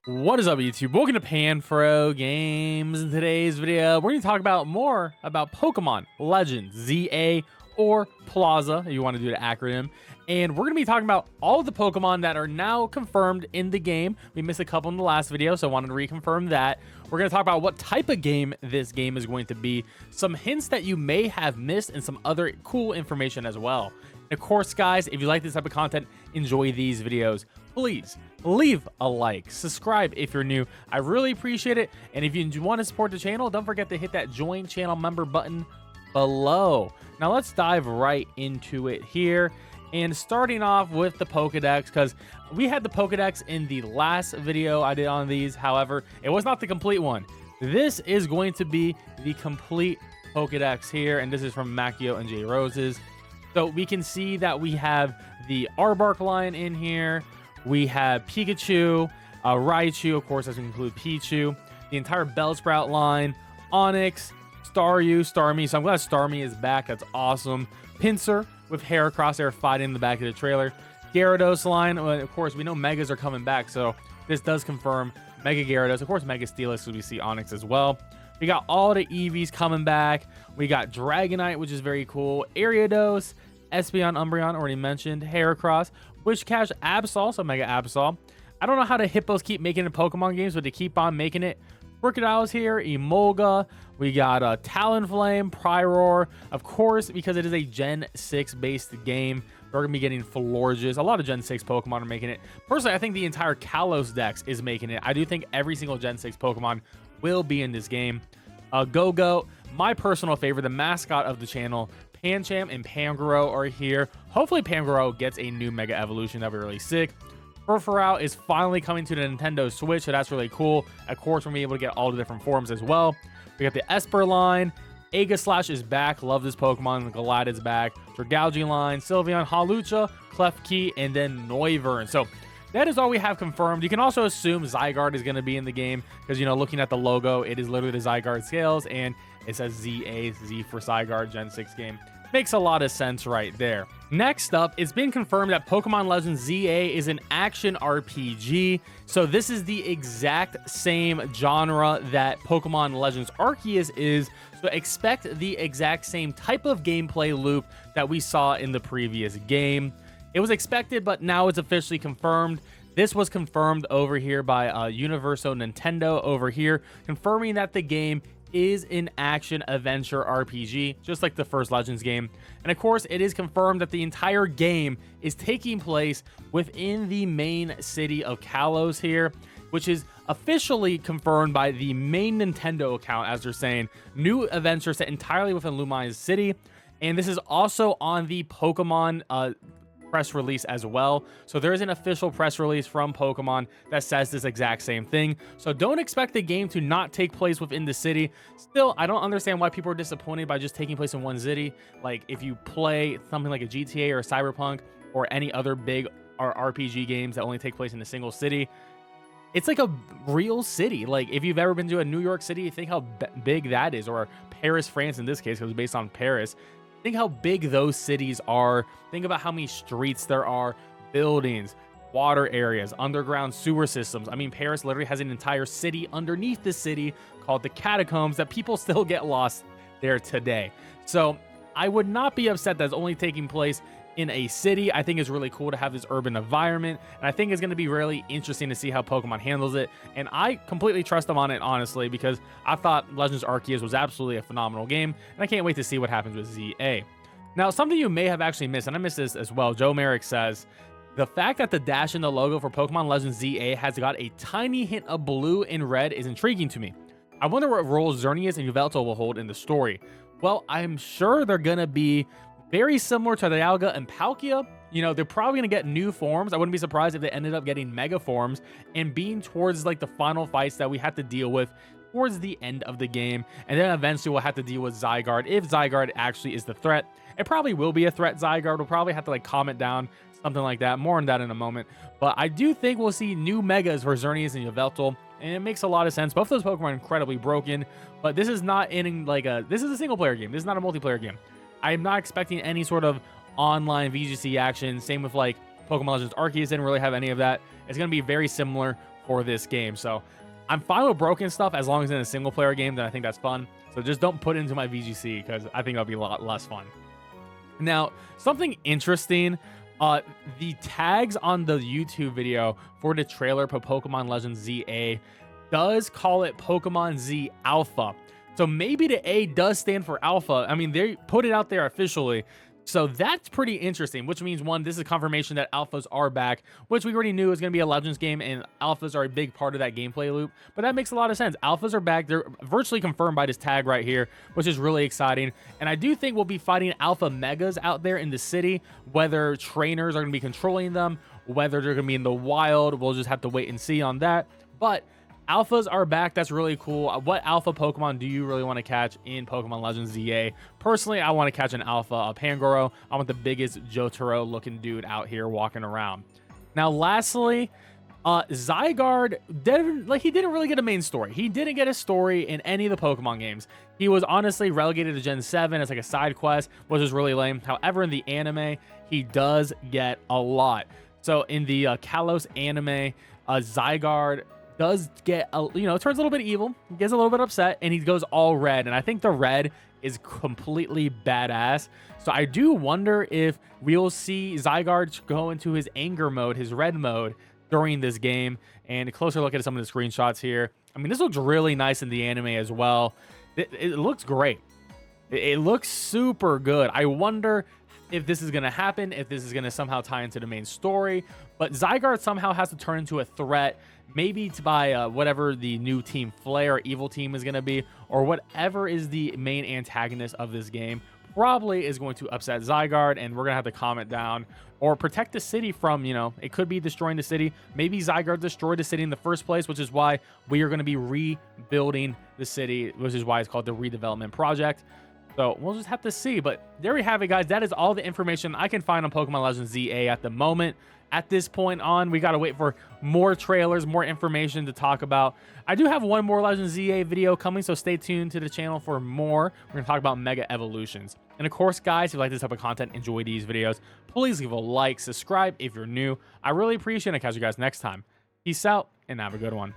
What is up, YouTube? Welcome to PanFro Games. In today's video, we're going to talk about more about Pokemon Legends, ZA or Plaza, if you want to do the acronym. And we're going to be talking about all of the Pokemon that are now confirmed in the game. We missed a couple in the last video, so I wanted to reconfirm that. We're going to talk about what type of game this game is going to be, some hints that you may have missed, and some other cool information as well. And of course, guys, if you like this type of content, enjoy these videos. Please leave a like, subscribe if you're new. I really appreciate it. And if you want to support the channel, don't forget to hit that join channel member button below. Now let's dive right into it here. And starting off with the Pokedex, because we had the Pokedex in the last video I did on these. However, it was not the complete one. This is going to be the complete Pokedex here. And this is from Makio and J Roses. So we can see that we have the Arbok line in here. We have Pikachu, Raichu, of course, doesn't include Pichu, the entire Bellsprout line, Onix, Staryu, Starmie. So I'm glad Starmie is back. That's awesome. Pinsir with Heracross there fighting in the back of the trailer. Gyarados line, of course, we know Megas are coming back, so this does confirm Mega Gyarados. Of course, Mega Steelix, so we see Onix as well. We got all the Eevees coming back. We got Dragonite, which is very cool. Ariados, Espeon, Umbreon, already mentioned. Heracross, Wishcash, Absol, so Mega Absol. I don't know how the Hippos keep making it in Pokemon games, but they keep on making it. Crocodile's here, Emolga. We got Talonflame, Pyroar. Of course, because it is a Gen 6 based game, we're going to be getting Florges. A lot of Gen 6 Pokemon are making it. Personally, I think the entire Kalos Dex is making it. I do think every single Gen 6 Pokemon will be in this game. Go-Go, my personal favorite, the mascot of the channel, Pancham and Pangoro are here. Hopefully Pangoro gets a new Mega Evolution. That'd be really sick. Furfurou is finally coming to the Nintendo Switch, so that's really cool. Of course, we're going to be able to get all the different forms as well. We got the Esper line. Aegislash is back. Love this Pokemon. Galadid's back. Dragalge line. Sylveon, Hawlucha, Klefki, and then Noivern. So that is all we have confirmed. You can also assume Zygarde is going to be in the game because, you know, looking at the logo, it is literally the Zygarde scales, and it says ZA, Z for Zygarde, Gen 6 game. Makes a lot of sense right there. Next up, it's been confirmed that Pokemon Legends ZA is an action RPG. So this is the exact same genre that Pokemon Legends Arceus is. So expect the exact same type of gameplay loop that we saw in the previous game. It was expected, but now it's officially confirmed. This was confirmed over here by Universo Nintendo over here, confirming that the game is an action adventure RPG, just like the first Legends game. And of course, it is confirmed that the entire game is taking place within the main city of Kalos here, which is officially confirmed by the main Nintendo account, as they're saying. New adventure set entirely within Lumine's city. And this is also on the Pokemon press release as well. So there is an official press release from Pokemon that says this exact same thing. So don't expect the game to not take place within the city. Still, I don't understand why people are disappointed by just taking place in one city. Like if you play something like a GTA or a Cyberpunk or any other big RPG games that only take place in a single city, it's like a real city. Like if you've ever been to a New York City, think how big that is, or Paris, France in this case, because it was based on Paris. Think how big those cities are. Think about how many streets there are, buildings, water areas, underground sewer systems. I mean, Paris literally has an entire city underneath the city called the Catacombs that people still get lost there today. So I would not be upset that it's only taking place in a city. I think it's really cool to have this urban environment, and I think it's going to be really interesting to see how Pokemon handles it. And I completely trust them on it, honestly, because I thought Legends Arceus was absolutely a phenomenal game, and I can't wait to see what happens with ZA. Now, something you may have actually missed, and I missed this as well, Joe Merrick says, the fact that the dash in the logo for Pokemon Legends ZA has got a tiny hint of blue and red is intriguing to me. I wonder what role Xerneas and Yveltal will hold in the story. Well, I'm sure they're going to be very similar to Dialga and Palkia. You know, they're probably going to get new forms. I wouldn't be surprised if they ended up getting mega forms and being towards like the final fights that we have to deal with towards the end of the game. And then eventually we'll have to deal with Zygarde if Zygarde actually is the threat. It probably will be a threat, Zygarde. We'll probably have to like calm it down, something like that. More on that in a moment. But I do think we'll see new megas for Xerneas and Yveltal, and it makes a lot of sense. Both of those Pokemon are incredibly broken, but this is not in like this is a single player game. This is not a multiplayer game. I'm not expecting any sort of online VGC action. Same with like Pokemon Legends Arceus didn't really have any of that. It's going to be very similar for this game. So I'm fine with broken stuff as long as in a single player game, then I think that's fun. So just don't put it into my VGC because I think that'll be a lot less fun. Now, something interesting, the tags on the YouTube video for the trailer for Pokemon Legends ZA does call it Pokemon Z Alpha. So maybe the A does stand for Alpha. I mean, they put it out there officially. So that's pretty interesting, which means, one, this is confirmation that alphas are back, which we already knew was going to be a Legends game, and alphas are a big part of that gameplay loop. But that makes a lot of sense. Alphas are back. They're virtually confirmed by this tag right here, which is really exciting. And I do think we'll be fighting alpha megas out there in the city, whether trainers are going to be controlling them, whether they're going to be in the wild. We'll just have to wait and see on that. But alphas are back. That's really cool. What alpha Pokemon do you really want to catch in Pokemon Legends ZA? Personally, I want to catch an alpha, a Pangoro. I want the biggest Jotaro looking dude out here walking around. Now, lastly, Zygarde he didn't really get a main story. He didn't get a story in any of the Pokemon games. He was honestly relegated to Gen 7 as like a side quest, which is really lame. However, in the anime, he does get a lot. So in the Kalos anime, Zygarde does get turns a little bit evil, gets a little bit upset, and he goes all red. And I think the red is completely badass. So I do wonder if we'll see Zygarde go into his anger mode, his red mode, during this game. And a closer look at some of the screenshots here. I mean, this looks really nice in the anime as well. It looks great. It looks super good. I wonder if this is going to happen, if this is going to somehow tie into the main story. But Zygarde somehow has to turn into a threat, maybe by whatever the new Team Flare or Evil Team is going to be, or whatever is the main antagonist of this game. Probably is going to upset Zygarde, and we're going to have to calm it down or protect the city from, it could be destroying the city. Maybe Zygarde destroyed the city in the first place, which is why we are going to be rebuilding the city, which is why it's called the redevelopment project. So we'll just have to see. But there we have it, guys. That is all the information I can find on Pokemon Legends ZA at the moment. At this point on, we got to wait for more trailers, more information to talk about. I do have one more Legends ZA video coming, so stay tuned to the channel for more. We're going to talk about Mega Evolutions. And of course, guys, if you like this type of content, enjoy these videos, please leave a like, subscribe if you're new. I really appreciate it. I'll catch you guys next time. Peace out, and have a good one.